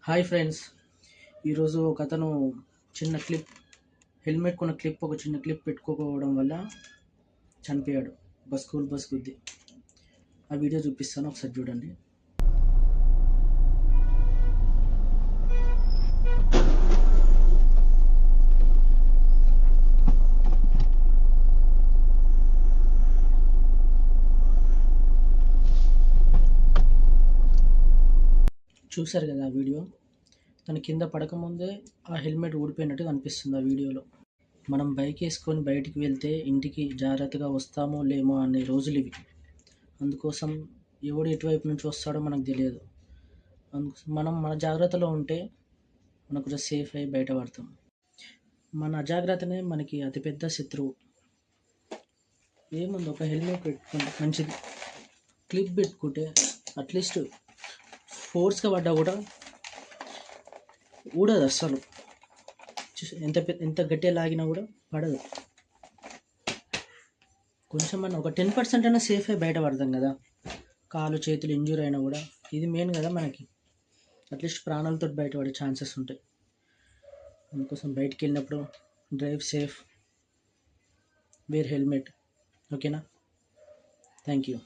Hi friends, ఈరోజు ఒక అతను చిన్న క్లిప్ హెల్మెట్ కొన్న క్లిప్ ఒక చిన్న క్లిప్ పెట్టుకోకపోవడం వల్ల చనిపోయాడు. ఒక స్కూల్ బస్ గుద్ది. ఆ వీడియో చూపిస్తాను, ఒకసారి చూడండి. చూశారు కదా ఆ వీడియో. తన కింద పడకముందే ఆ హెల్మెట్ ఊడిపోయినట్టు కనిపిస్తుంది ఆ వీడియోలో. మనం బైక్ వేసుకొని బయటికి వెళ్తే ఇంటికి జాగ్రత్తగా వస్తామో లేమో అనే రోజులు ఇవి. అందుకోసం ఎవడు ఎటువైపు నుంచి వస్తాడో మనకు తెలియదు. మనం మన జాగ్రత్తలో ఉంటే మనకు కొంచెం సేఫ్ అయ్యి బయటపడతాం. మన అజాగ్రత్తనే మనకి అతిపెద్ద శత్రువు. ఏముంది, ఒక హెల్మెట్ పెట్టుకుంటే మంచిది. క్లిప్ పెట్టుకుంటే అట్లీస్ట్ ఫోర్స్గా పడ్డా కూడా ఊడదు అస్సలు. ఎంత గట్టిగా లాగినా కూడా పడదు. కొంచెం మనం ఒక 10% అయినా సేఫ్ అయి బయటపడతాం కదా. కాలు చేతులు ఇంజూర్ అయినా కూడా ఇది మెయిన్ కదా మనకి. అట్లీస్ట్ ప్రాణాలతో బయటపడే ఛాన్సెస్ ఉంటాయి. అందుకోసం బయటికి వెళ్ళినప్పుడు డ్రైవ్ సేఫ్, వేర్ హెల్మెట్. ఓకేనా? Thank you.